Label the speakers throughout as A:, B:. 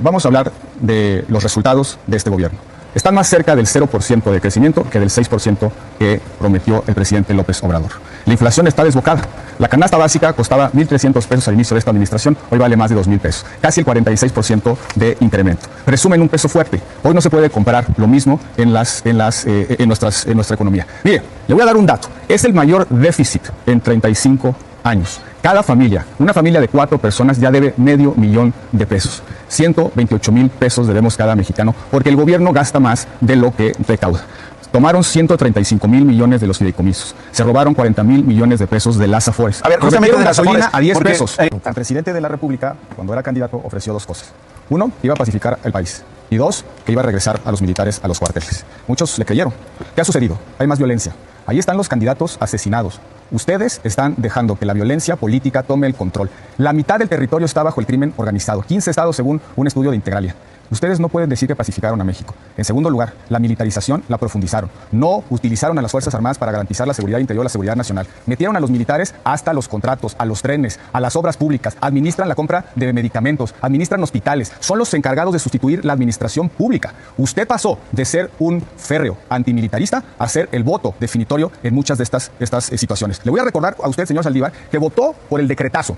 A: Vamos a hablar de los resultados de este gobierno. Están más cerca del 0% de crecimiento que del 6% que prometió el presidente López Obrador. La inflación está desbocada. La canasta básica costaba 1,300 pesos al inicio de esta administración, hoy vale más de 2,000 pesos. Casi el 46% de incremento. Presumen un peso fuerte. Hoy no se puede comprar lo mismo en nuestra economía. Mire, le voy a dar un dato. Es el mayor déficit en 35 años. Cada familia, una familia de 4 personas ya debe $500,000 de pesos. 128,000 pesos debemos cada mexicano porque el gobierno gasta más de lo que recauda. Tomaron 135,000 millones de los fideicomisos. Se robaron 40,000 millones de pesos de las Afores.
B: A ver, justamente de las
A: gasolina a 10
B: porque,
A: pesos. El presidente de la República, cuando era candidato, ofreció 2 cosas. 1, que iba a pacificar el país. Y 2, que iba a regresar a los militares a los cuarteles. Muchos le creyeron. ¿Qué ha sucedido? Hay más violencia. Ahí están los candidatos asesinados. Ustedes están dejando que la violencia política tome el control. La mitad del territorio está bajo el crimen organizado. 15 estados según un estudio de Integralia. Ustedes no pueden decir que pacificaron a México. En segundo lugar, la militarización la profundizaron. No utilizaron a las Fuerzas Armadas para garantizar la seguridad interior, la seguridad nacional. Metieron a los militares hasta los contratos, a los trenes, a las obras públicas. Administran la compra de medicamentos, administran hospitales. Son los encargados de sustituir la administración pública. Usted pasó de ser un férreo antimilitarista a ser el voto definitorio en muchas de estas situaciones. Le voy a recordar a usted, señor Saldívar, que votó por el decretazo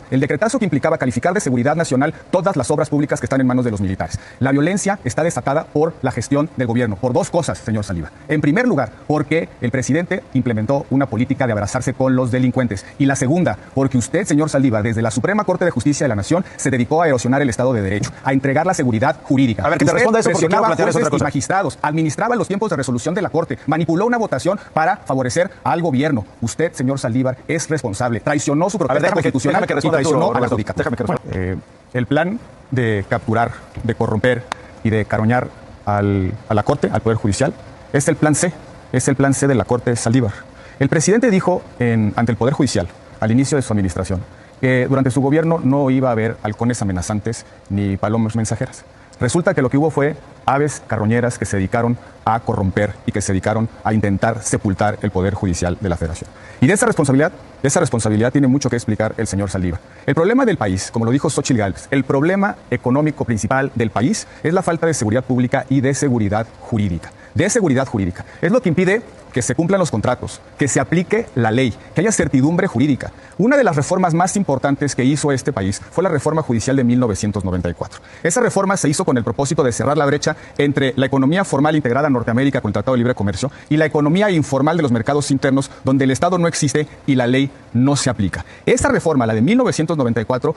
A: que implicaba calificar de seguridad nacional todas las obras públicas que están en manos de los militares. La violencia está desatada por la gestión del gobierno, por 2 cosas, señor Saldívar. En primer lugar, porque el presidente implementó una política de abrazarse con los delincuentes. Y la segunda, porque usted, señor Saldívar, desde la Suprema Corte de Justicia de la Nación, se dedicó a erosionar el Estado de Derecho, a entregar la seguridad jurídica.
B: A ver, que te responda eso porque quiero plantear otra cosa.
A: Magistrados, administraba los tiempos de resolución de la Corte, manipuló una votación para favorecer al gobierno. Usted, señor Saldívar, es responsable. Traicionó su protesta constitucional y traicionó a la judicatura. El plan de capturar, de corromper y de caroñar a la Corte, al Poder Judicial, es el plan C, de la Corte Saldívar. El presidente dijo ante el Poder Judicial, al inicio de su administración, que durante su gobierno no iba a haber halcones amenazantes ni palomas mensajeras. Resulta que lo que hubo fue aves carroñeras que se dedicaron a corromper y que se dedicaron a intentar sepultar el Poder Judicial de la Federación. Y de esa responsabilidad tiene mucho que explicar el señor Saldívar. El problema del país, como lo dijo Xóchitl Gálvez, el problema económico principal del país es la falta de seguridad pública y de seguridad jurídica. Es lo que impide que se cumplan los contratos, que se aplique la ley, que haya certidumbre jurídica. Una de las reformas más importantes que hizo este país fue la reforma judicial de 1994. Esa reforma se hizo con el propósito de cerrar la brecha entre la economía formal integrada a Norteamérica con el Tratado de Libre Comercio y la economía informal de los mercados internos donde el Estado no existe y la ley no se aplica. Esa reforma, la de 1994,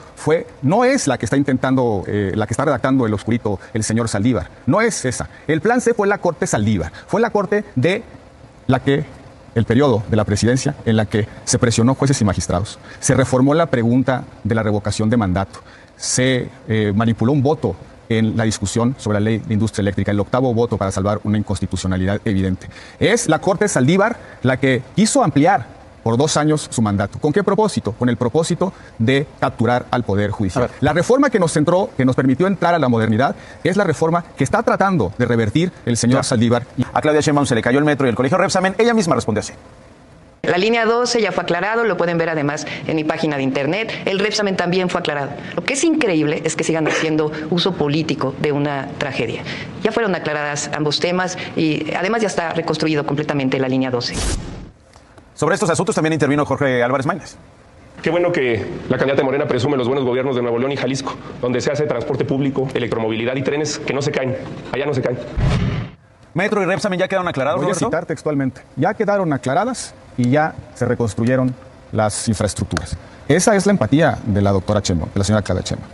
A: no es la que está redactando el oscurito el señor Saldívar. No es esa. El plan C fue la Corte Saldívar. Fue la Corte el periodo de la presidencia en la que se presionó jueces y magistrados, se reformó la pregunta de la revocación de mandato, se manipuló un voto en la discusión sobre la ley de industria eléctrica, el 8º voto para salvar una inconstitucionalidad evidente. Es la Corte Saldívar la que quiso ampliar por 2 años su mandato. ¿Con qué propósito? Con el propósito de capturar al Poder Judicial. La reforma que nos permitió entrar a la modernidad, es la reforma que está tratando de revertir el señor Saldívar.
B: A Claudia Sheinbaum se le cayó el metro y el colegio Repsamen, ella misma respondió así.
C: La línea 12 ya fue aclarado, lo pueden ver además en mi página de internet. El Repsamen también fue aclarado. Lo que es increíble es que sigan haciendo uso político de una tragedia. Ya fueron aclaradas ambos temas y además ya está reconstruido completamente la línea 12.
B: Sobre estos asuntos también intervino Jorge Álvarez Maínez.
D: Qué bueno que la candidata de Morena presume los buenos gobiernos de Nuevo León y Jalisco, donde se hace transporte público, electromovilidad y trenes que no se caen. Allá no se caen.
B: Metro y Repsamen ya quedaron aclarados,
A: Voy a citar textualmente. Ya quedaron aclaradas y ya se reconstruyeron las infraestructuras. Esa es la empatía de la doctora Sheinbaum, de la señora Claudia Sheinbaum.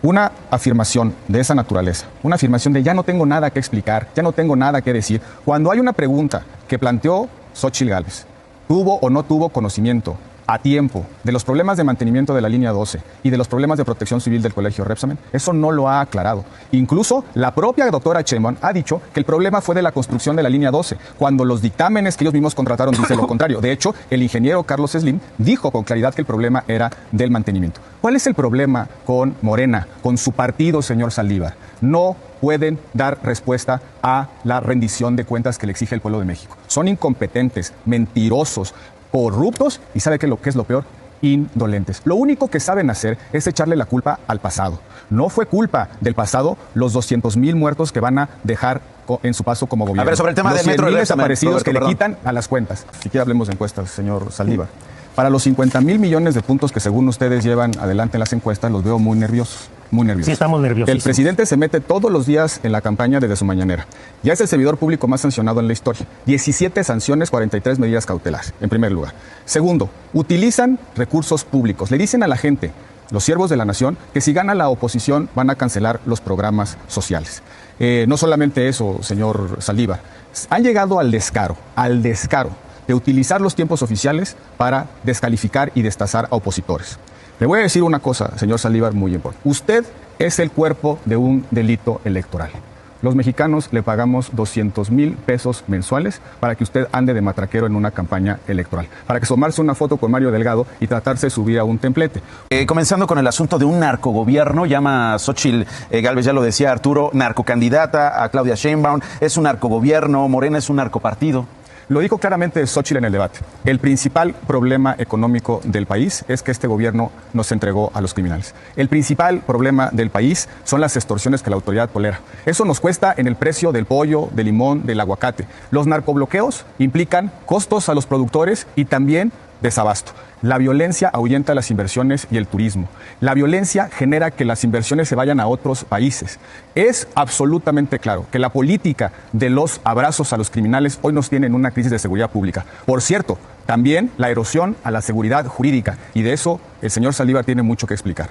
A: Una afirmación de esa naturaleza, una afirmación de ya no tengo nada que explicar, ya no tengo nada que decir, cuando hay una pregunta que planteó Xóchitl Gálvez, ¿tuvo o no tuvo conocimiento a tiempo de los problemas de mantenimiento de la línea 12 y de los problemas de protección civil del colegio Repsamen? Eso no lo ha aclarado. Incluso la propia doctora Sheinbaum ha dicho que el problema fue de la construcción de la línea 12, cuando los dictámenes que ellos mismos contrataron dicen lo contrario. De hecho, el ingeniero Carlos Slim dijo con claridad que el problema era del mantenimiento. ¿Cuál es el problema con Morena, con su partido, señor Saldívar? No pueden dar respuesta a la rendición de cuentas que le exige el pueblo de México. Son incompetentes, mentirosos, corruptos y ¿sabe qué es lo peor? indolentes. Lo único que saben hacer es echarle la culpa al pasado. No fue culpa del pasado los 200,000 muertos que van a dejar en su paso como gobierno.
B: A ver, sobre el tema
A: los
B: del metro
A: 100,000
B: del
A: desaparecidos que le quitan a las cuentas. Si quiere hablemos de encuestas, señor Saldívar. Para los 50,000 millones de puntos que según ustedes llevan adelante en las encuestas, los veo muy nerviosos. Muy nerviosos.
E: Sí, estamos nerviosos.
A: El presidente se mete todos los días en la campaña desde su mañanera. Ya es el servidor público más sancionado en la historia. 17 sanciones, 43 medidas cautelares, en primer lugar. Segundo, utilizan recursos públicos. Le dicen a la gente, los siervos de la nación, que si gana la oposición van a cancelar los programas sociales. No solamente eso, señor Saldívar. Han llegado al descaro de utilizar los tiempos oficiales para descalificar y destazar a opositores. Le voy a decir una cosa, señor Saldívar, muy importante. Usted es el cuerpo de un delito electoral. Los mexicanos le pagamos 200,000 pesos mensuales para que usted ande de matraquero en una campaña electoral, para que tomarse una foto con Mario Delgado y tratarse de subir a un templete.
B: Comenzando con el asunto de un narcogobierno, llama Xóchitl Gálvez, ya lo decía Arturo, narcocandidata a Claudia Sheinbaum, es un narcogobierno, Morena es un narcopartido.
A: Lo dijo claramente Xóchitl en el debate. El principal problema económico del país es que este gobierno nos entregó a los criminales. El principal problema del país son las extorsiones que la autoridad tolera. Eso nos cuesta en el precio del pollo, del limón, del aguacate. Los narcobloqueos implican costos a los productores y también desabasto. La violencia ahuyenta las inversiones y el turismo. La violencia genera que las inversiones se vayan a otros países. Es absolutamente claro que la política de los abrazos a los criminales hoy nos tiene en una crisis de seguridad pública. Por cierto, también la erosión a la seguridad jurídica. Y de eso el señor Saldívar tiene mucho que explicar.